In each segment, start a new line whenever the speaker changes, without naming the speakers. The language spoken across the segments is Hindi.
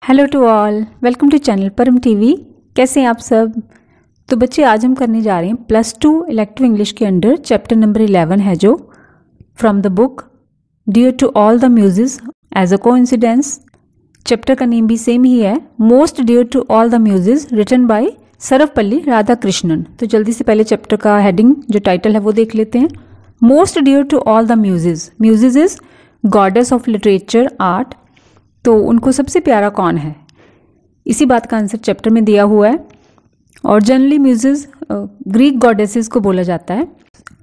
Hello to all, welcome to channel Param TV. कैसे हैं आप सब। तो बच्चे आज हम करने जा रहे हैं +2 इलेक्टिव इंग्लिश के अंडर चैप्टर नंबर 11 है जो from the book dear to all the muses as a coincidence. Chapter का नेम भी सेम ही है, most dear to all the muses, written by Sarvepalli Radhakrishnan. तो जल्दी से पहले चैप्टर का हेडिंग जो टाइटल है वो देख लेते हैं। Most dear to all the muses, muses is goddess of literature art. तो उनको सबसे प्यारा कौन है, इसी बात का आंसर चैप्टर में दिया हुआ है। और जनरली म्यूजेस ग्रीक गॉडेसेस को बोला जाता है।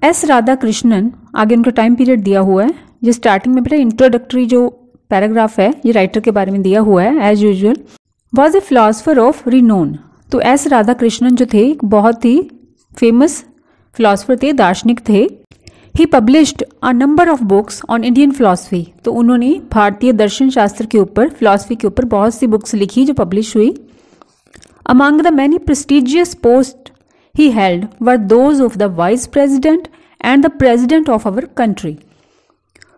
एस राधा कृष्णन, आगे उनका टाइम पीरियड दिया हुआ है। जो स्टार्टिंग में बेटा इंट्रोडक्टरी जो पैराग्राफ है ये राइटर के बारे में दिया हुआ है as usual. Was a philosopher of renown. तो एस राधा कृष्णन जो थे बहुत ही फेमस फिलोसफर थे, दार्शनिक थे। He published a number of books on Indian philosophy. तो उन्होंने भारतीय दर्शन शास्त्र के ऊपर, फिलोसफी के ऊपर बहुत सी बुक्स लिखी जो पब्लिश हुई। Among the many prestigious post he held were those of the vice president and the president of our country.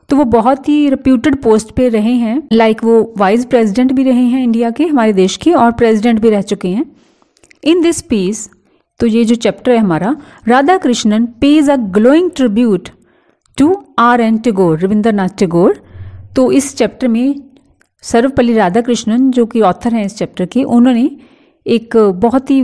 तो वो बहुत ही रिप्यूटेड पोस्ट पे रहे हैं, लाइक वो वाइस प्रेसिडेंट भी रहे हैं इंडिया के, हमारे देश के, और प्रेसिडेंट भी रह चुके हैं। इन दिस पीस, तो ये जो चैप्टर है हमारा, Radhakrishnan pays a glowing tribute to R.N. Tagore, Rabindranath Tagore. तो इस चैप्टर में सर्वपल्ली राधाकृष्णन जो कि ऑथर हैं इस चैप्टर के, उन्होंने एक बहुत ही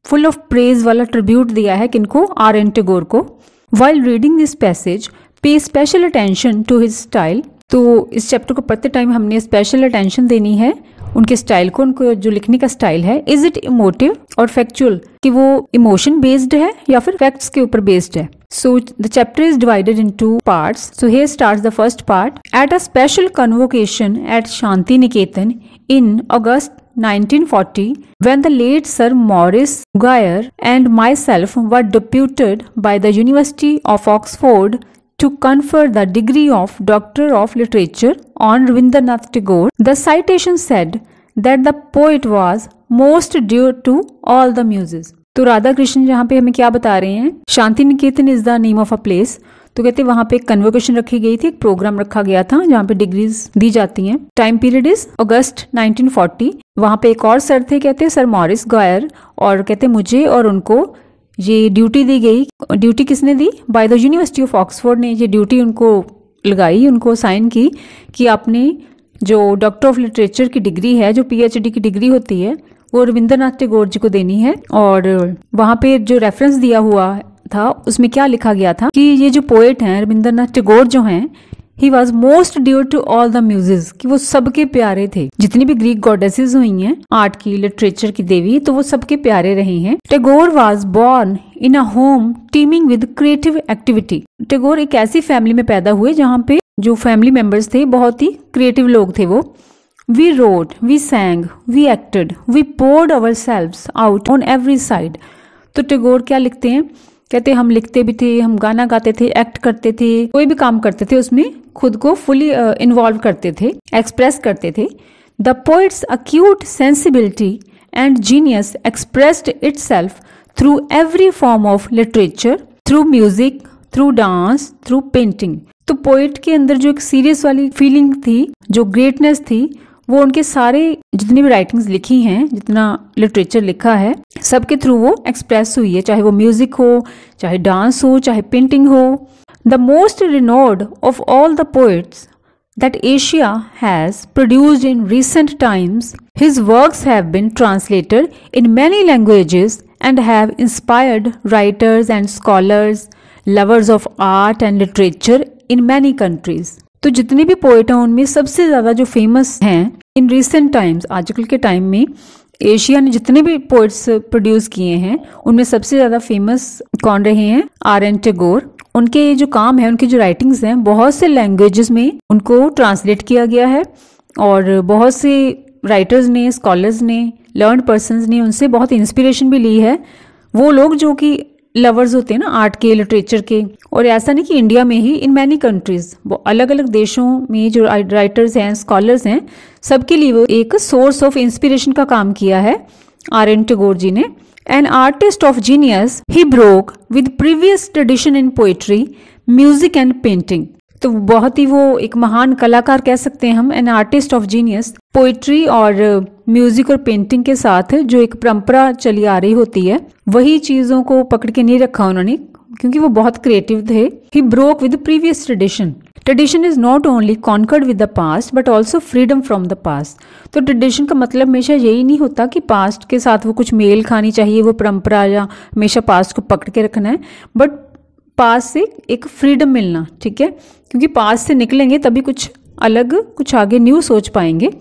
फुल ऑफ प्रेज वाला ट्रिब्यूट दिया है किनको, R.N. टैगोर को। While reading this passage pay special attention to his style. तो इस चैप्टर को पढ़ते टाइम हमने स्पेशल अटेंशन देनी है उनके स्टाइल को, उनको जो लिखने का स्टाइल है। इज इट इमोटिव और फैक्चुअल, कि वो इमोशन बेस्ड है या फिर फैक्ट्स के ऊपर बेस्ड है। So the chapter is divided into parts. So here starts the first part. At a special convocation at Shantiniketan in August 1940, when the late Sir Maurice Guyer and myself were deputed by the University of Oxford to confer the degree of Doctor of Literature on Rabindranath Tagore, the citation said that the poet was most dear to all the muses. तो राधा कृष्ण जहाँ पे हमें क्या बता रहे हैं, Shanti Niketan is the name of a place. तो कहते हैं वहाँ पे एक कन्वोकेशन रखी गई थी, एक प्रोग्राम रखा गया था जहाँ पे डिग्रीज दी जाती हैं। टाइम पीरियड इज अगस्त 1940। वहाँ पे एक और सर थे, कहते हैं सर मॉरिस गॉयर, और कहते मुझे और उनको ये ड्यूटी दी गई। ड्यूटी किसने दी? By the university of Oxford ने ये ड्यूटी उनको लगाई, उनको साइन की कि आपने जो डॉक्टर ऑफ लिटरेचर की डिग्री है, जो PhD की डिग्री होती है, वो रविंद्रनाथ टैगोर जी को देनी है। और वहाँ पे जो रेफरेंस दिया हुआ था उसमें क्या लिखा गया था कि ये जो पोएट हैं रविंद्रनाथ टैगोर जो हैं, he was most dear to all the muses, कि वो सबके प्यारे थे। जितनी भी ग्रीक गॉडेसेस हुई हैं आर्ट की, लिटरेचर की देवी, तो वो सबके प्यारे रहे हैं। Tagore was born in a home teeming with creative activity. Tagore एक ऐसी फैमिली में पैदा हुए जहाँ पे जो फैमिली मेंबर्स थे बहुत ही क्रिएटिव लोग थे वो। We rode, we sang, we acted, we poured ourselves out on every side. तो टैगोर क्या लिखते हैं, कहते हम लिखते भी थे, हम गाना गाते थे, एक्ट करते थे, कोई भी काम करते थे उसमें खुद को फुली इन्वॉल्व करते थे, एक्सप्रेस करते थे। The poets acute sensibility and genius expressed itself through every form of literature, through music, through dance, through painting. तो पोइट के अंदर जो एक सीरियस वाली फीलिंग थी, जो ग्रेटनेस थी, वो उनके सारे जितनी भी राइटिंग्स लिखी हैं, जितना लिटरेचर लिखा है, सबके थ्रू वो एक्सप्रेस हुई है, चाहे वो म्यूजिक हो, चाहे डांस हो, चाहे पेंटिंग हो। The most renowned of all the poets that Asia has produced in recent times, his works have been translated in many languages and have inspired writers and scholars, lovers of art and literature in many countries. तो जितने भी पोएट हैं उनमें सबसे ज्यादा जो फेमस हैं इन रिसेंट टाइम्स, आजकल के टाइम में एशिया ने जितने भी पोएट्स प्रोड्यूस किए हैं उनमें सबसे ज्यादा फेमस कौन रहे हैं? R.N. टैगोर। उनके जो काम है, उनकी जो राइटिंग्स हैं, बहुत से लैंग्वेजेस में उनको ट्रांसलेट किया गया है और बहुत से राइटर्स ने, स्कॉलर्स ने, लर्नड पर्सनस ने उनसे बहुत इंस्पिरेशन भी ली है। वो लोग जो कि लवर्स होते हैं ना आर्ट के, लिटरेचर के। और ऐसा नहीं कि इंडिया में ही, इन मैनी कंट्रीज, वो अलग अलग देशों में जो राइटर्स हैं, स्कॉलर्स हैं, सबके लिए वो एक सोर्स ऑफ इंस्पिरेशन का काम किया है R.N. टैगोर जी ने। An artist of genius, he broke with previous tradition in poetry, music and painting. तो बहुत ही वो एक महान कलाकार कह सकते हैं हम, an artist of genius. Poetry और म्यूजिक और पेंटिंग के साथ जो एक परंपरा चली आ रही होती है वही चीज़ों को पकड़ के नहीं रखा उन्होंने, क्योंकि वो बहुत क्रिएटिव थे। He broke with previous tradition. Tradition is not only concerned with the past but also freedom from the past. तो ट्रेडिशन का मतलब हमेशा यही नहीं होता कि पास्ट के साथ वो कुछ मेल खानी चाहिए, वो परंपरा या हमेशा पास्ट को पकड़ के रखना है, बट पास्ट से एक फ्रीडम मिलना, ठीक है, क्योंकि पास्ट से निकलेंगे तभी कुछ अलग, कुछ आगे न्यू सोच पाएंगे।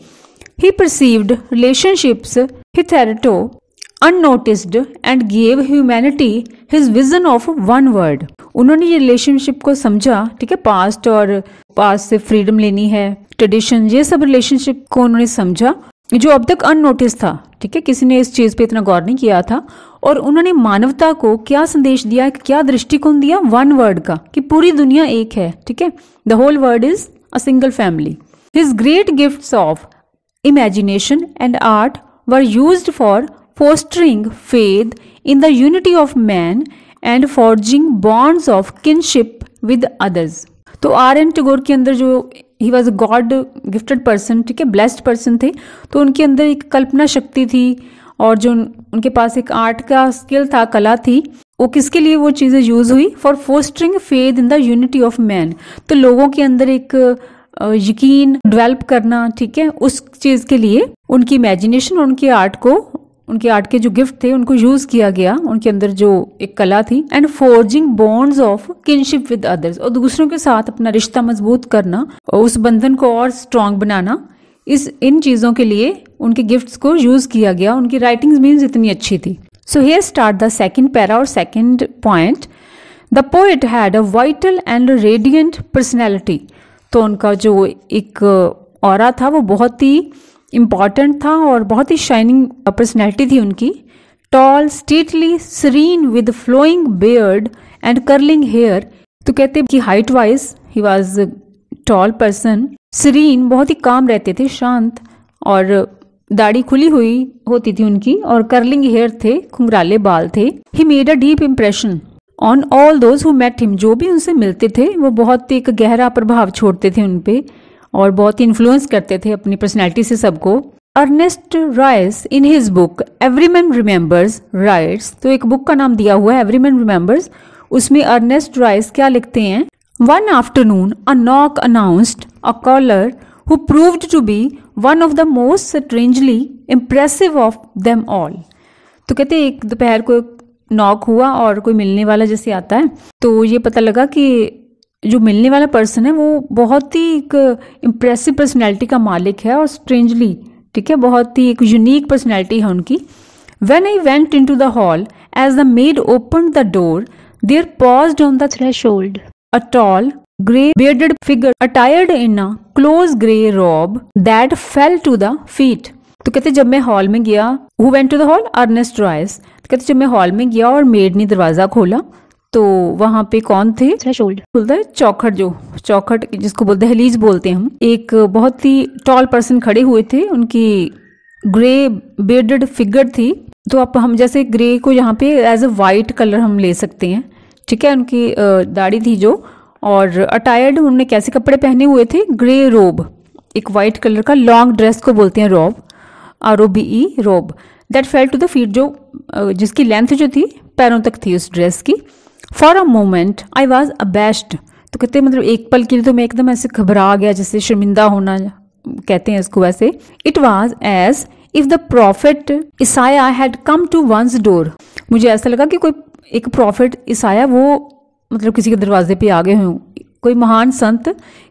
He perceived relationships hitherto unnoticed and gave humanity his vision of one world. उन्होंने ये रिलेशनशिप को समझा, ठीक है, पास्ट और पास्ट से फ्रीडम लेनी है, ट्रेडिशन, ये सब रिलेशनशिप को उन्होंने समझा जो अब तक अननोटिस था, ठीक है, किसी ने इस चीज़ पे इतना गौर नहीं किया था। और उन्होंने मानवता को क्या संदेश दिया, क्या दृष्टिकोण दिया, वन वर्ड का, कि पूरी दुनिया एक है, ठीक है, the whole world is a single family. His great gifts of imagination and art were used for fostering faith in the unity of man and forging bonds of kinship with others। तो R.N. टैगोर के अंदर जो he was a God gifted person, ठीक है, ब्लेस्ड पर्सन थे, तो उनके अंदर एक कल्पना शक्ति थी और जो उनके पास एक आर्ट का स्किल था, कला थी, वो किसके लिए वो चीज़ें यूज हुई, for fostering faith in the unity of man. तो लोगों के अंदर एक यकीन डेवलप करना, ठीक है, उस चीज़ के लिए उनकी इमेजिनेशन, उनके आर्ट को, उनके आर्ट के जो गिफ्ट थे उनको यूज किया गया, उनके अंदर जो एक कला थी। And forging bonds of kinship with others, और दूसरों के साथ अपना रिश्ता मजबूत करना और उस बंधन को और स्ट्रांग बनाना, इन चीज़ों के लिए उनके गिफ्ट्स को यूज किया गया। उनकी राइटिंग्स मीन्स इतनी अच्छी थी। So here start the second para और second point. The poet had a vital and radiant personality. तो उनका जो एक ऑरा था वो बहुत ही इम्पॉर्टेंट था और बहुत ही शाइनिंग पर्सनैलिटी थी उनकी। Tall, stately, serene with flowing beard and curling hair. तो कहते हैं कि height wise he was tall person, serene, बहुत ही काम रहते थे, शांत, और दाढ़ी खुली हुई होती थी उनकी, और कर्लिंग हेयर थे, घुंघराले बाल थे। He made a deep impression on all those who met him. जो भी उनसे मिलते थे वो बहुत एक गहरा प्रभाव छोड़ते थे उन पे और बहुत इन्फ्लुएंस करते थे अपनी पर्सनैलिटी से सबको। Ernest Rhys in his book Everyman Remembers writes, तो एक बुक का नाम दिया हुआ है एवरी मैन रिमेंबर्स, उसमें अर्नेस्ट राइस क्या लिखते हैं, one afternoon a knock announced a caller who proved to be one of the most strangely impressive of them all. तो कहते एक दोपहर को नॉक हुआ और कोई मिलने वाला जैसे आता है, तो ये पता लगा कि जो मिलने वाला पर्सन है वो बहुत ही एक इम्प्रेसिव पर्सनैलिटी का मालिक है और स्ट्रेंजली, ठीक है, बहुत ही एक यूनिक पर्सनैलिटी है उनकी। When I went into the hall as the maid opened the door there paused on the threshold a tall grey bearded figure attired in a close grey robe that fell to the feet। तो कहते जब मैं हॉल में गया, who went to the hall? Ernest Royce. तो कहते जब मैं हॉल में गया और मेड ने दरवाजा खोला तो वहां पे कौन थे, थ्रेशोल्ड बोलता है, चौखट, जो चौखट जिसको बोलते हैं, दहलीज बोलते हैं हम, एक बहुत ही टॉल पर्सन खड़े हुए थे, उनकी ग्रे bearded फिगर थी। तो अब हम जैसे ग्रे को यहाँ पे एज अ वाइट कलर हम ले सकते हैं, ठीक है, उनकी दाढ़ी थी जो, और अटायर्ड उन्होंने कैसे कपड़े पहने हुए थे, ग्रे रोब, एक वाइट कलर का लॉन्ग ड्रेस को बोलते हैं robe, ROBE robe, that fell to the feet, जो जिसकी लेंथ जो थी पैरों तक थी उस ड्रेस की। For a moment I was abashed. तो कहते मतलब एक पल के लिए तो मैं एकदम ऐसे घबरा गया, जैसे शर्मिंदा होना कहते हैं इसको, वैसे। It was as if the prophet Isaiah had come to one's door. मुझे ऐसा लगा कि कोई एक प्रॉफिट ईसाया वो मतलब किसी के दरवाजे पे आ गए हों, कोई महान संत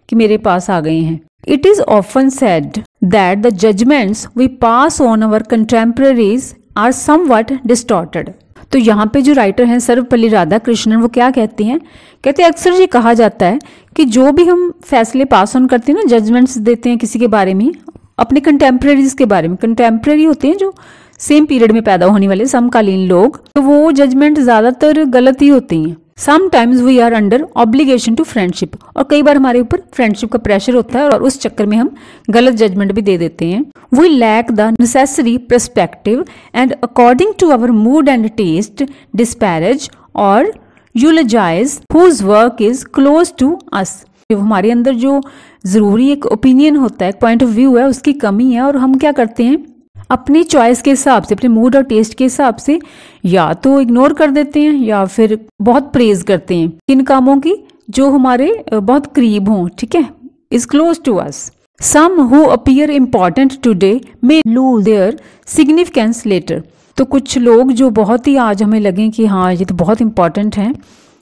कि मेरे पास आ गए हैं। It is often said that the judgments we pass on our contemporaries are somewhat distorted. तो यहाँ पे जो राइटर हैं सर्वपल्ली राधाकृष्णन, वो क्या कहते हैं, कहते हैं अक्सर ये कहा जाता है कि जो भी हम फैसले पास ऑन करते हैं ना, जजमेंट्स देते हैं किसी के बारे में, अपने कंटेम्पररीज के बारे में, कंटेम्पररी होते हैं जो सेम पीरियड में पैदा होने वाले समकालीन लोग, तो वो जजमेंट ज्यादातर गलत ही होती हैं। Sometimes we are under obligation to friendship, और कई बार हमारे ऊपर फ्रेंडशिप का प्रेशर होता है और उस चक्कर में हम गलत जजमेंट भी दे देते हैं। We lack the necessary perspective and according to our mood and taste disparage और eulogise whose work is close to us. हमारे अंदर जो जरूरी एक ओपिनियन होता है, एक पॉइंट ऑफ व्यू है, उसकी कमी है, और हम क्या करते हैं अपनी चॉइस के हिसाब से, अपने मूड और टेस्ट के हिसाब से या तो इग्नोर कर देते हैं या फिर बहुत प्रेज करते हैं किन कामों की, जो हमारे बहुत करीब हों, ठीक है, is close to us. Some who appear important today may lose their significance later. तो कुछ लोग जो बहुत ही आज हमें लगें कि हाँ ये तो बहुत इंपॉर्टेंट हैं,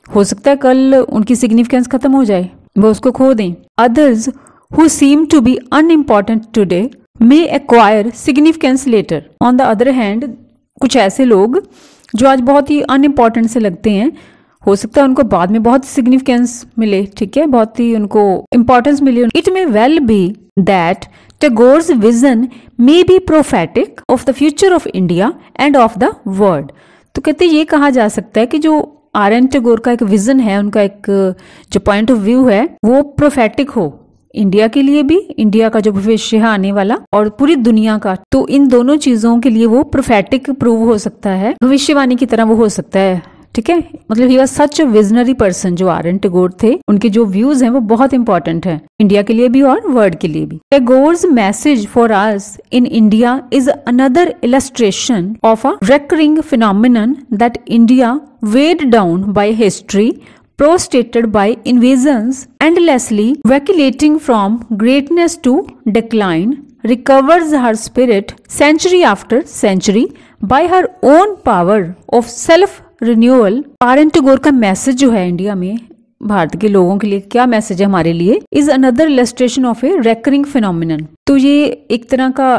हो सकता है कल उनकी सिग्निफिकेंस खत्म हो जाए, वो उसको खो दें। Others who seem to be unimportant today may acquire significance later. On the other hand कुछ ऐसे लोग जो आज बहुत ही अनइम्पॉर्टेंट से लगते हैं, हो सकता है उनको बाद में बहुत सिग्निफिकेंस मिले, ठीक है, बहुत ही उनको इंपॉर्टेंस मिले। It may well be that Tagore's vision may be prophetic of the future of India and of the world. तो कहते ये कहा जा सकता है कि जो आर.एन. टैगोर का एक विजन है, उनका एक जो पॉइंट ऑफ व्यू है वो प्रोफेटिक हो, इंडिया के लिए भी, इंडिया का जो भविष्य है आने वाला, और पूरी दुनिया का। तो इन दोनों चीजों के लिए वो प्रोफेटिक प्रूव हो सकता है, भविष्यवाणी की तरह वो हो सकता है, ठीक है। मतलब he was such a visionary person, जो आर.एन. टैगोर थे, उनके जो व्यूज हैं वो बहुत इंपॉर्टेंट है इंडिया के लिए भी और वर्ल्ड के लिए भी। Tagore's message for us in India is another illustration of a recurring phenomenon that India weighed down by history, prostrated by invasions, endlessly vacillating from greatness to decline, recovers her spirit century after century by her own power of self-renewal। RN. Tagore का मैसेज जो है इंडिया में, भारत के लोगों के लिए क्या मैसेज है हमारे लिए, is another illustration of A recurring phenomenon. तो ये एक तरह का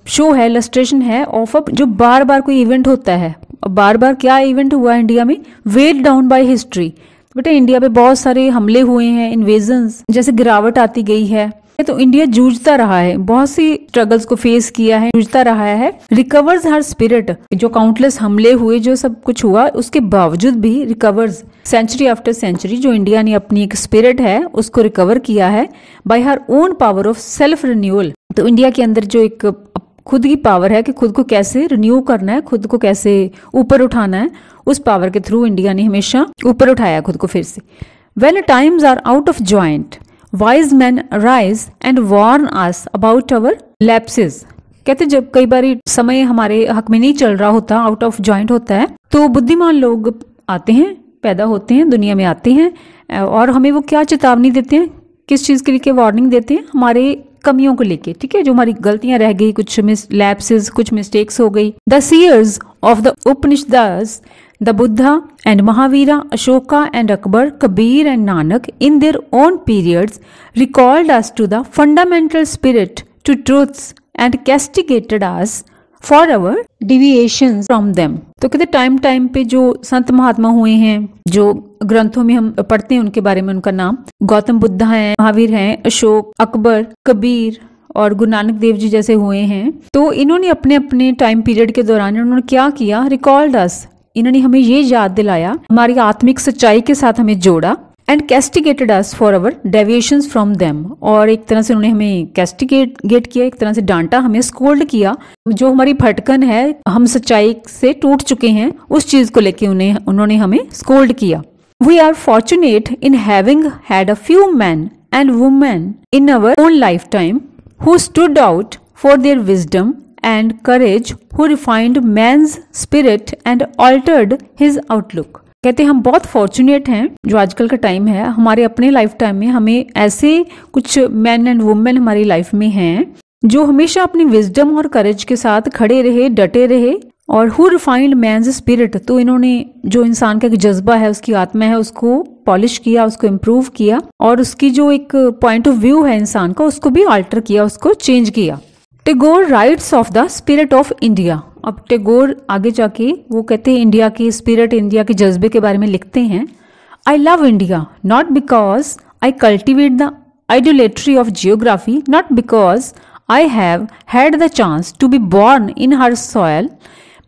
शो है, इलस्ट्रेशन है ऑफ जो बार बार कोई इवेंट होता है। बार बार क्या इवेंट हुआ है इंडिया में, वेट डाउन बाय हिस्ट्री। बेटा इंडिया पे बहुत सारे हमले हुए हैं, इन्वेजन्स, जैसे गिरावट आती गई है, तो इंडिया जूझता रहा है, बहुत सी स्ट्रगल्स को फेस किया है, जूझता रहा है। रिकवर्स हर स्पिरिट, जो काउंटलेस हमले हुए, जो सब कुछ हुआ, उसके बावजूद भी रिकवर्स सेंचुरी आफ्टर सेंचुरी, जो इंडिया ने अपनी एक स्पिरिट है उसको रिकवर किया है bye her own power of self renewal. तो इंडिया के अंदर जो एक खुद की पावर है कि खुद को कैसे रिन्यू करना है, खुद को कैसे ऊपर उठाना है, उस पावर के थ्रू इंडिया ने हमेशा ऊपर उठाया खुद को फिर से। When times are out of joint, wise men arise and warn us about our lapses। कहते जब कई बार समय हमारे हक में नहीं चल रहा होता, आउट ऑफ जॉइंट होता है, तो बुद्धिमान लोग आते हैं, पैदा होते हैं, दुनिया में आते हैं और हमें वो क्या चेतावनी देते हैं, किस चीज़ के लिए वार्निंग देते हैं, हमारे कमियों को लेके, ठीक है, जो हमारी गलतियां रह गई, कुछ लैप्सेस, कुछ मिस्टेक्स हो गई। The seers of the Upanishads, the Buddha and Mahavira, Ashoka and Akbar, Kabir and Nanak in their own periods recalled us to the fundamental spirit, to truths, and castigated us for our deviations from them। तो कहते टाइम टाइम पे जो संत महात्मा हुए हैं, जो ग्रंथों में हम पढ़ते हैं उनके बारे में, उनका नाम गौतम बुद्धा हैं, महावीर हैं, अशोक, अकबर, कबीर और गुरु नानक देव जी जैसे हुए हैं। तो इन्होंने अपने अपने टाइम पीरियड के दौरान इन्होंने क्या किया, रिकॉल्ड अस, इन्होंने हमें ये याद दिलाया, हमारी आत्मिक सच्चाई के साथ हमें जोड़ा, and castigated us for our deviations from them, और एक तरह से उन्होंने हमें कैस्टिगेट किया, एक तरह से डांटा, हमें स्कोल्ड किया, जो हमारी भटकन है, हम सच्चाई से टूट चुके हैं, उस चीज को लेके उन्होंने हमें स्कोल्ड किया। We are fortunate in having had a few men and women in our own life time who stood out for their wisdom and courage, who refined man's spirit and altered his outlook। कहते हैं हम बहुत फॉर्चुनेट हैं, जो आजकल का टाइम है, हमारे अपने लाइफ टाइम में हमें ऐसे कुछ मैन एंड वुमेन हमारी लाइफ में हैं जो हमेशा अपनी विजडम और करेज के साथ खड़े रहे, डटे रहे, और हु रिफाइंड मैन्स स्पिरिट, तो इन्होंने जो इंसान का एक जज्बा है, उसकी आत्मा है, उसको पॉलिश किया, उसको इम्प्रूव किया, और उसकी जो एक पॉइंट ऑफ व्यू है इंसान का, उसको भी अल्टर किया, उसको चेंज किया। Tagore rights of the spirit of India. अब टैगोर आगे जाके वो कहते हैं इंडिया की स्पिरिट, इंडिया के जज्बे के बारे में लिखते हैं। I love India not because I cultivate the idolatry of geography, not because I have had the chance to be born in her soil,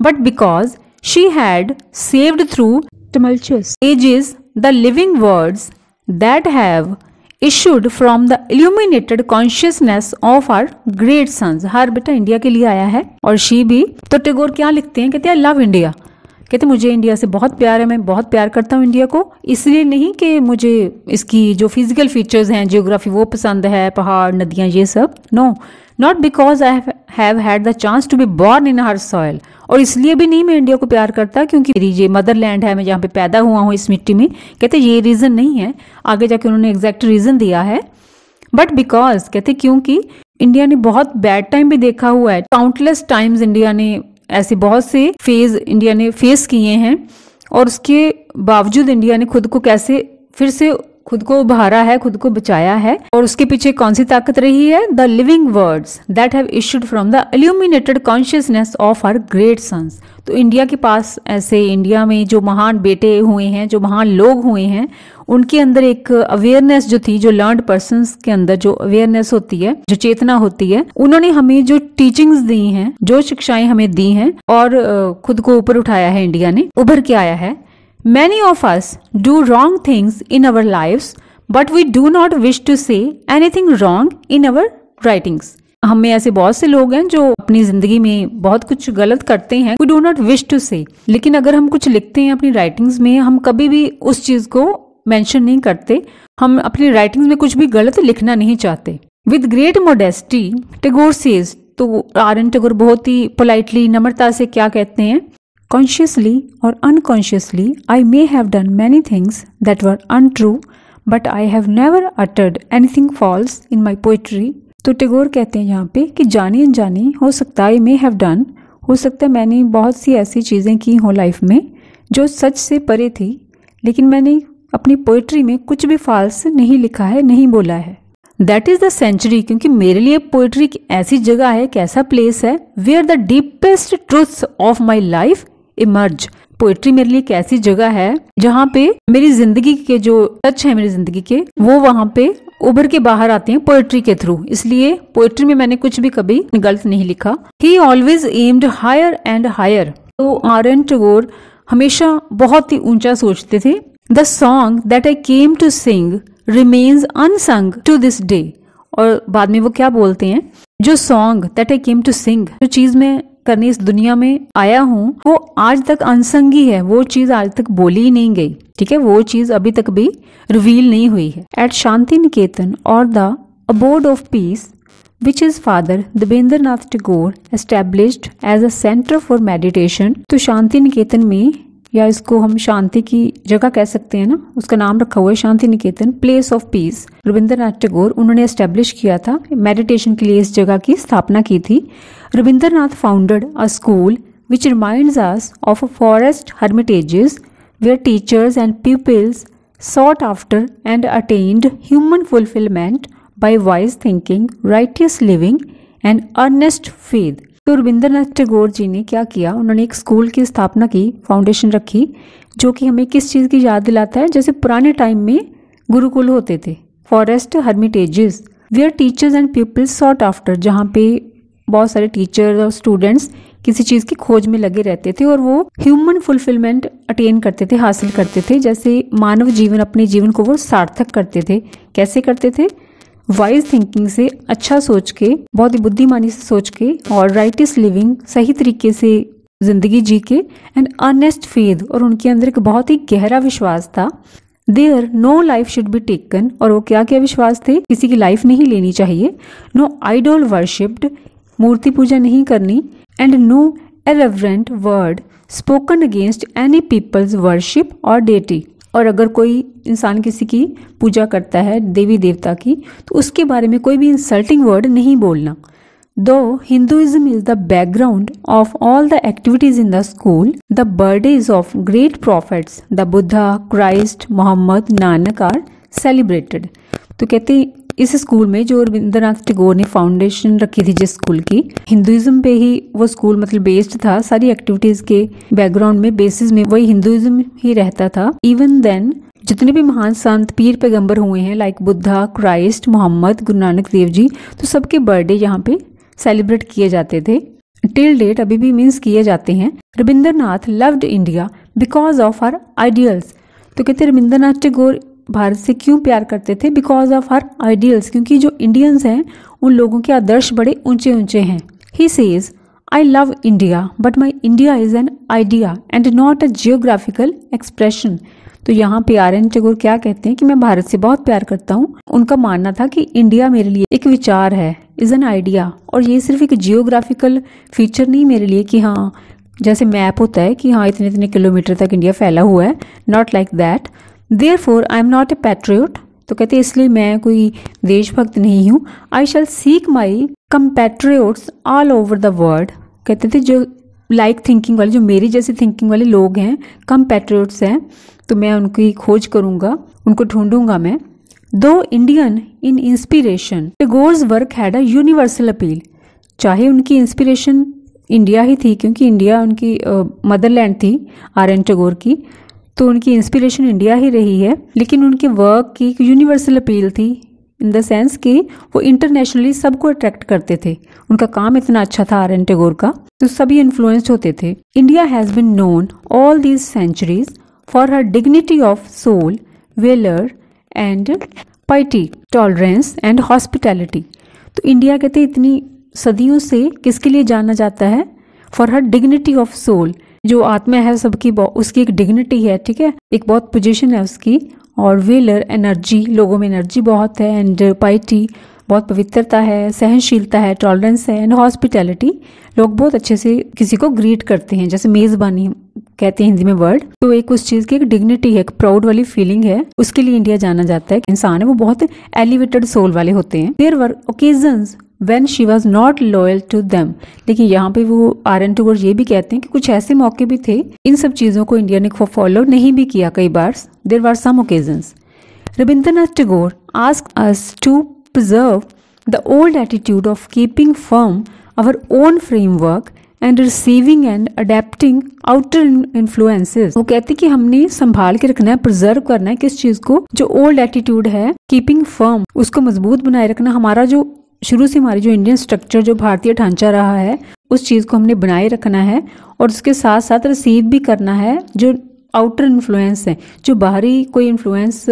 but because she had saved through tumultuous ages the living words that have issued from the illuminated consciousness of our great sons। हर बेटा इंडिया के लिए आया है, और शी भी। तो टैगोर क्या लिखते हैं, कहते हैं लव इंडिया, कहते मुझे इंडिया से बहुत प्यार है, मैं बहुत प्यार करता हूँ इंडिया को, इसलिए नहीं कि मुझे इसकी जो फिजिकल फीचर्स हैं, जियोग्राफी वो पसंद है, पहाड़, नदियाँ, ये सब, no. Not because I have had the chance to be born in her soil, और इसलिए भी नहीं मैं इंडिया को प्यार करता क्योंकि मेरी ये मदरलैंड है, मैं जहाँ पे पैदा हुआ हूँ इस मिट्टी में। कहते ये रीज़न नहीं है, आगे जाके उन्होंने एग्जैक्ट रीज़न दिया है, बट बिकॉज कहते क्योंकि इंडिया ने बहुत बैड टाइम भी देखा हुआ है। काउंटलेस टाइम्स इंडिया ने ऐसे बहुत से फेज इंडिया ने फेस किए हैं, और उसके बावजूद इंडिया ने खुद को कैसे फिर से खुद को उभारा है, खुद को बचाया है। और उसके पीछे कौन सी ताकत रही है? The living words that have issued from the illuminated consciousness of our great sons. तो इंडिया के पास ऐसे, इंडिया में जो महान बेटे हुए हैं, जो महान लोग हुए हैं, उनके अंदर एक अवेयरनेस जो थी, जो लर्नड पर्सन्स के अंदर जो अवेयरनेस होती है, जो चेतना होती है, उन्होंने हमें जो टीचिंग्स दी हैं, जो शिक्षाएं हमें दी हैं, और खुद को ऊपर उठाया है, इंडिया ने उभर के आया है। Many of us do wrong things in our lives, but we do not wish to say anything wrong in our writings. हम में ऐसे बहुत से लोग हैं जो अपनी जिंदगी में बहुत कुछ गलत करते हैं, we do not wish to say, लेकिन अगर हम कुछ लिखते हैं अपनी राइटिंग्स में, हम कभी भी उस चीज को मेंशन नहीं करते, हम अपनी राइटिंग्स में कुछ भी गलत लिखना नहीं चाहते। With great modesty, Tagore says, तो आर.एन. टैगोर बहुत ही पोलाइटली, नम्रता से क्या कहते हैं? Consciously or unconsciously, I may have done many things that were untrue, but I have never uttered anything false in my poetry. तो टैगोर कहते हैं यहाँ पे कि जानी अनजानी हो सकता है, may have done, हो सकता है मैंने बहुत सी ऐसी चीज़ें की हों लाइफ में जो सच से परे थी, लेकिन मैंने अपनी पोइट्री में कुछ भी फॉल्स नहीं लिखा है, नहीं बोला है। दैट इज द सेंचुरी, क्योंकि मेरे लिए पोइट्री एक ऐसी जगह है, एक ऐसा प्लेस है, where the deepest truths of my life emerge. Poetry मेरे लिए एक ऐसी जगह है जहाँ पे मेरी जिंदगी के जो सच है, मेरी जिंदगी के, वो वहाँ पे उभर के बाहर आते हैं पोइट्री के थ्रू। इसलिए पोइट्री में मैंने कुछ भी कभी गलत नहीं लिखा। He always aimed higher and higher. तो आर.एन. टैगोर हमेशा बहुत ही ऊंचा सोचते थे। The song that I came to sing remains unsung to this day. और बाद में वो क्या बोलते हैं? जो song that I came to sing, जो चीज मैं करने इस दुनिया में आया हूँ, वो आज तक अनसंगी है, वो चीज आज तक बोली ही नहीं गई। ठीक है, वो चीज अभी तक भी रिवील नहीं हुई है। एट शांति निकेतन और the abode of peace which his father Debendranath Tagore established as a center for meditation। तो शांति निकेतन में, या इसको हम शांति की जगह कह सकते हैं ना, उसका नाम रखा हुआ है Shanti Niketan, place of peace. Rabindranath Tagore उन्होंने एस्टेब्लिश किया था, मेडिटेशन के लिए इस जगह की स्थापना की थी। Rabindranath founded a school which reminds us of a forest hermitages where teachers and pupils sought after and attained human fulfillment by wise thinking, righteous living and earnest faith। तो रविंद्रनाथ टैगोर जी ने क्या किया? उन्होंने एक स्कूल की स्थापना की, फाउंडेशन रखी, जो कि हमें किस चीज़ की याद दिलाता है? जैसे पुराने टाइम में गुरुकुल होते थे, forest hermitages where teachers and peoples sought after, जहाँ पे बहुत सारे टीचर्स और स्टूडेंट्स किसी चीज़ की खोज में लगे रहते थे और वो ह्यूमन फुलफिलमेंट अटेन करते थे, हासिल करते थे। जैसे मानव जीवन, अपने जीवन को वो सार्थक करते थे। कैसे करते थे? वाइज थिंकिंग से, अच्छा सोच के, बहुत ही बुद्धिमानी से सोच के, और राइटियस लिविंग, सही तरीके से जिंदगी जी के, एंड अर्नेस्ट फेथ, और उनके अंदर एक बहुत ही गहरा विश्वास था। There no life should be taken, और वो क्या क्या विश्वास थे? किसी की लाइफ नहीं लेनी चाहिए। नो आइडोल वर्शिप्ड, मूर्ति पूजा नहीं करनी। And no irreverent word spoken against any people's worship और डेटी, और अगर कोई इंसान किसी की पूजा करता है, देवी देवता की, तो उसके बारे में कोई भी इंसल्टिंग वर्ड नहीं बोलना। Though Hinduism is the background of all the activities in the school, the birthdays of great prophets the Buddha, Christ, Muhammad, Nanak are celebrated. तो कहते इस स्कूल में जो रविंद्रनाथ टैगोर ने फाउंडेशन रखी थी जिस स्कूल की, हिंदुइज्म पे ही वो स्कूल मतलब बेस्ड था। सारी एक्टिविटीज के बैकग्राउंड में, बेसिस में वही हिंदुइज्म ही रहता था। इवन देन जितने भी महान संत, पीर पैगंबर हुए हैं, लाइक बुद्धा, क्राइस्ट, मोहम्मद, गुरु नानक देव जी, तो सबके बर्थडे यहाँ पे सेलिब्रेट किए जाते थे। टिल डेट अभी भी मीन्स किए जाते हैं। Rabindranath loved India because of her ideals. तो कहते रविंद्रनाथ टैगोर भारत से क्यों प्यार करते थे? बिकॉज ऑफ हर आइडियल्स, क्योंकि जो इंडियंस हैं उन लोगों के आदर्श बड़े ऊंचे ऊंचे हैं। He says I love India but my India is an idea and not a geographical expression. तो यहाँ पे आर.एन. टैगोर क्या कहते हैं कि मैं भारत से बहुत प्यार करता हूँ। उनका मानना था कि इंडिया मेरे लिए एक विचार है, इज एन आइडिया, और ये सिर्फ एक जियोग्राफिकल फीचर नहीं मेरे लिए कि हाँ जैसे मैप होता है कि हाँ इतने इतने किलोमीटर तक इंडिया फैला हुआ है, not like that. Therefore I am not a patriot, तो कहते हैं इसलिए मैं कोई देशभक्त नहीं हूँ। I shall seek my compatriots all over the world, कहते थे जो लाइक थिंकिंग वाले, जो मेरी जैसी थिंकिंग वाले लोग हैं, कंपैट्रियोट्स हैं, तो मैं उनकी खोज करूँगा, उनको ढूंढूंगा मैं। दो Indian in inspiration Tagore's work had a universal appeal, चाहे उनकी इंस्पिरेशन इंडिया ही थी क्योंकि इंडिया उनकी मदरलैंड थी आर.एन. टैगोर की, तो उनकी इंस्पिरेशन इंडिया ही रही है, लेकिन उनके वर्क की एक यूनिवर्सल अपील थी इन द सेंस कि वो इंटरनेशनली सबको अट्रैक्ट करते थे। उनका काम इतना अच्छा था आर.एन. टैगोर का, तो सभी इन्फ्लुएंस्ड होते थे। India has been known all these centuries for her dignity of soul, valour and piety, tolerance and hospitality. तो इंडिया कहते इतनी सदियों से किसके लिए जाना जाता है? For her dignity of soul, जो आत्मा है सबकी, उसकी एक डिग्निटी है, ठीक है, एक बहुत पोजीशन है उसकी, और वेलर एनर्जी, लोगों में एनर्जी बहुत है, एंड पाइटी बहुत पवित्रता है, सहनशीलता है, टॉलरेंस है, एंड हॉस्पिटैलिटी, लोग बहुत अच्छे से किसी को ग्रीट करते हैं, जैसे मेज़बानी कहते हैं हिंदी में वर्ड, तो एक उस चीज़ की एक डिग्निटी है, एक प्राउड वाली फीलिंग है, उसके लिए इंडिया जाना जाता है। इंसान है वो बहुत एलिवेटेड सोल वाले होते हैं। There were occasions when she was not loyal to them, लेकिन यहाँ पे वो आर.एन. टैगोर ये भी कहते हैं कि कुछ ऐसे मौके भी थे, इन सब चीज़ों को इंडिया ने फॉलो नहीं भी किया कई बार। There were some occasions. Rabindranath Tagore asked us to preserve the old attitude of keeping firm our own framework and receiving and adapting outer influences। वो कहते कि हमने संभाल के रखना है, प्रिजर्व करना है किस चीज को, जो ओल्ड एटीट्यूड है, कीपिंग फर्म, उसको मजबूत बनाए रखना। हमारा जो शुरू से हमारी जो इंडियन स्ट्रक्चर, जो भारतीय ढांचा रहा है, उस चीज को हमने बनाए रखना है, और उसके साथ साथ रिसीव भी करना है जो आउटर इन्फ्लुएंस है, जो बाहरी कोई इन्फ्लुएंस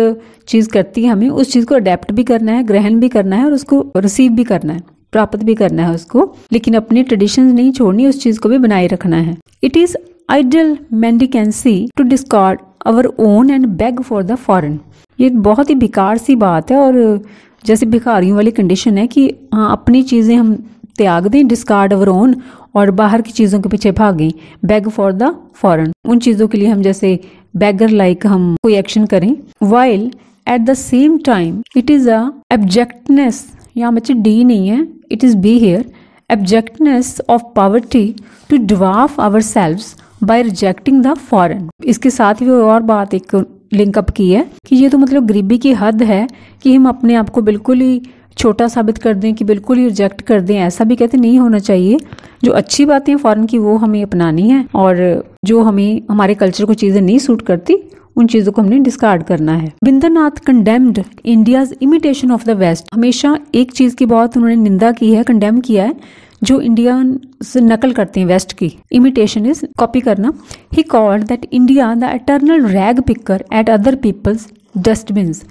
चीज़ करती है, हमें उस चीज़ को अडेप्ट भी करना है, ग्रहण भी करना है, और उसको रिसीव भी करना है, प्राप्त भी करना है उसको, लेकिन अपनी ट्रेडिशंस नहीं छोड़नी, उस चीज़ को भी बनाए रखना है। It is idle mendicancy to discard our own and beg for the foreign. ये बहुत ही बेकार सी बात है, और जैसे भिखारियों वाली कंडीशन है कि हाँ अपनी चीज़ें हम त्याग दें, डिस्कार्ड अवर ओन, और बाहर की चीज़ों के पीछे भागें, बैग फॉर द फॉरेन, उन चीज़ों के लिए हम जैसे बैगर लाइक हम कोई एक्शन करें। While at the same time it is a abjectness, यहाँ बच्चे डी नहीं है, it is B here, abjectness of poverty to dwarf ourselves by rejecting the foreign. इसके साथ ही और बात एक लिंकअप की है कि ये तो मतलब गरीबी की हद है कि हम अपने आप को बिल्कुल ही छोटा साबित कर दें, कि बिल्कुल ही रिजेक्ट कर दें, ऐसा भी कहते नहीं होना चाहिए। जो अच्छी बातें हैं फॉरेन की वो हमें अपनानी है, और जो हमें हमारे कल्चर को चीज़ें नहीं सूट करती उन चीज़ों को हमने डिस्कार्ड करना है। Rabindranath condemned India's imitation of the west, हमेशा एक चीज़ की बहुत उन्होंने निंदा की है, कंडेम किया है, जो इंडिया से नकल करते हैं वेस्ट की। इमिटेशन इज कॉपी करना। He called that India the eternal rag picker at other people's dustbins,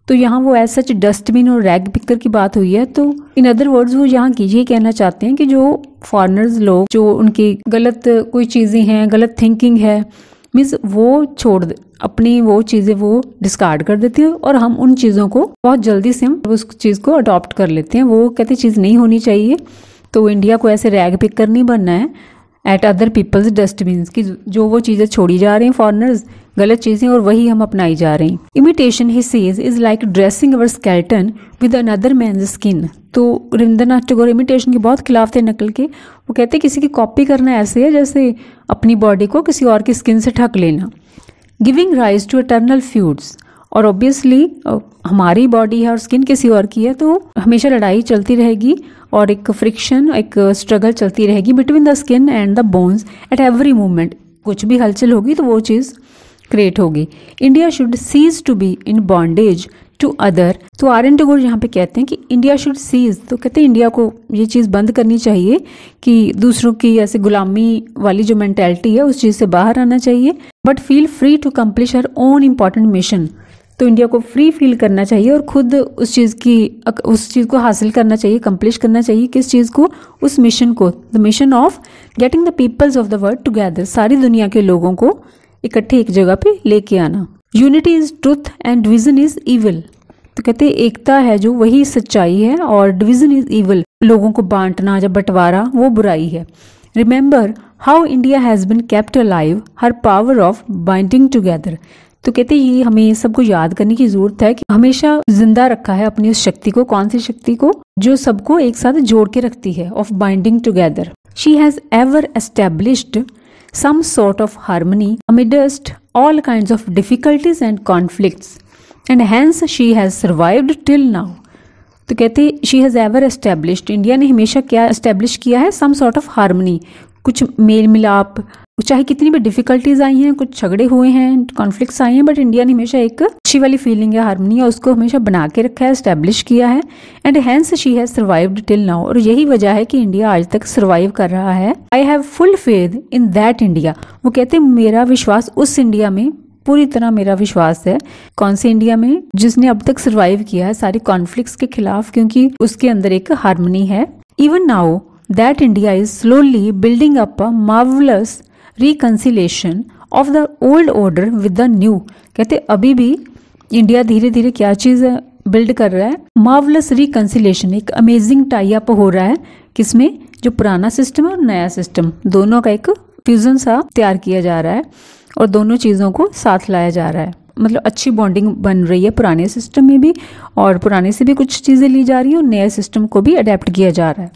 तो यहाँ वो ऐसा डस्टबिन और रैग पिकर की बात हुई है। तो इन अदर वर्ड्स वो यहाँ की ये कहना चाहते हैं कि जो फॉरेनर्स लोग, जो उनकी गलत कोई चीज़ें हैं, गलत थिंकिंग है, मीन्स वो छोड़ अपनी वो चीज़ें वो डिस्कार्ड कर देते हैं, और हम उन चीज़ों को बहुत जल्दी से हम उस चीज़ को अडॉप्ट कर लेते हैं। वो कहते चीज़ नहीं होनी चाहिए। तो इंडिया को ऐसे रैग पिकर नहीं बनना है एट अदर पीपल्स डस्टबिन्स, की जो वो चीज़ें छोड़ी जा रही हैं फॉरेनर्स, गलत चीज़ें, और वही हम अपनाई जा रहे हैं। Imitation he says is like dressing our skeleton with another man's skin. तो रविंद्रनाथ टैगोर इमिटेशन के बहुत खिलाफ थे, नकल के। वो कहते किसी की कॉपी करना ऐसे है जैसे अपनी बॉडी को किसी और की स्किन से ढक लेना। Giving rise to eternal feuds, और ऑब्वियसली हमारी बॉडी है और स्किन किसी और की है, तो हमेशा लड़ाई चलती रहेगी, और एक फ्रिक्शन, एक स्ट्रगल चलती रहेगी between the skin and the bones at every movement. कुछ भी हलचल होगी तो वो चीज़ क्रिएट होगी। India should cease to be in bondage to other. तो आर.एन. टैगोर यहाँ पे कहते हैं कि इंडिया शुड सीज, तो कहते हैं इंडिया को ये चीज़ बंद करनी चाहिए कि दूसरों की ऐसे गुलामी वाली जो मेंटेलिटी है उस चीज़ से बाहर आना चाहिए, but feel free to accomplish her own important mission. तो इंडिया को फ्री फील करना चाहिए और खुद उस चीज़ को हासिल करना चाहिए, कंप्लीट करना चाहिए। किस चीज़ को? उस मिशन को, the mission of getting the peoples of the world together, सारी दुनिया के लोगों को इकट्ठे एक जगह पे लेके आना। Unity is truth and division is evil. तो कहते हैं एकता है जो वही सच्चाई है और डिवीजन इज इविल, लोगों को बांटना या बंटवारा वो बुराई है। Remember how India has bin kept alive her power of binding together. तो कहते हैं ये हमें सबको याद करने की जरूरत है कि हमेशा जिंदा रखा है अपनी उस शक्ति को, कौन सी शक्ति को, जो सबको एक साथ जोड़ के रखती है, of binding together. She has ever established some sort of harmony amidst all kinds of difficulties and conflicts and hence she has survived till now। तो कहते she has ever established, India ने हमेशा क्या establish किया है, some sort of harmony, कुछ मेल मिलाप, चाहे कितनी भी डिफिकल्टीज आई हैं, कुछ झगड़े हुए हैं, कॉन्फ्लिक्ट्स आई हैं, बट इंडिया ने हमेशा एक अच्छी वाली फीलिंग है, हार्मनी है, उसको हमेशा बना के रखा है, एस्टेब्लिश किया है। And hence she has survived till now, और यही वजह है कि इंडिया आज तक सर्वाइव कर रहा है। I have full faith in that India. वो कहते हैं मेरा विश्वास उस इंडिया में, पूरी तरह मेरा विश्वास है। कौन से इंडिया में? जिसने अब तक सर्वाइव किया है सारी कॉन्फ्लिक्ट्स के खिलाफ, क्योंकि उसके अंदर एक हार्मनी है। Even now that India is slowly building up a marvellous reconciliation of the old order with the new. कहते अभी भी इंडिया धीरे धीरे क्या चीज़ बिल्ड कर रहा है, मार्वलस रिकंसिलेशन, एक अमेजिंग टाई अप हो रहा है, किसमें? जो पुराना सिस्टम है और नया सिस्टम, दोनों का एक फ्यूजन सा तैयार किया जा रहा है और दोनों चीज़ों को साथ लाया जा रहा है। मतलब अच्छी बॉन्डिंग बन रही है पुराने सिस्टम में भी, और पुराने से भी कुछ चीज़ें ली जा रही हैं और नए सिस्टम को भी अडेप्ट किया जा रहा है।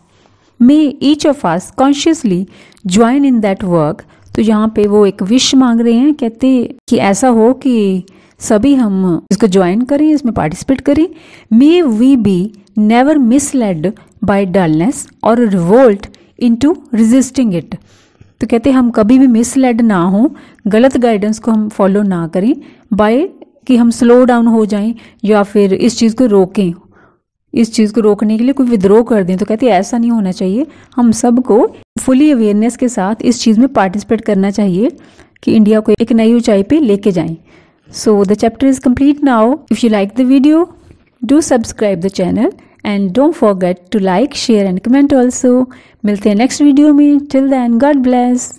May each of us consciously join in that work. तो यहाँ पे वो एक विश मांग रहे हैं, कहते कि ऐसा हो कि सभी हम इसको ज्वाइन करें, इसमें पार्टिसिपेट करें। May we be never misled by dullness or revolt into resisting it. तो कहते हम कभी भी मिसलेड ना हो, गलत गाइडेंस को हम फॉलो ना करें, बाय कि हम स्लो डाउन हो जाएं या फिर इस चीज़ को रोकें, इस चीज़ को रोकने के लिए कोई विद्रोह कर दें। तो कहते हैं ऐसा नहीं होना चाहिए, हम सबको फुली अवेयरनेस के साथ इस चीज़ में पार्टिसिपेट करना चाहिए कि इंडिया को एक नई ऊंचाई पे लेके जाएं। So the chapter is complete now. If you like the video, do subscribe the channel and don't forget to like, share and comment also. मिलते हैं नेक्स्ट वीडियो में। Till then, God bless.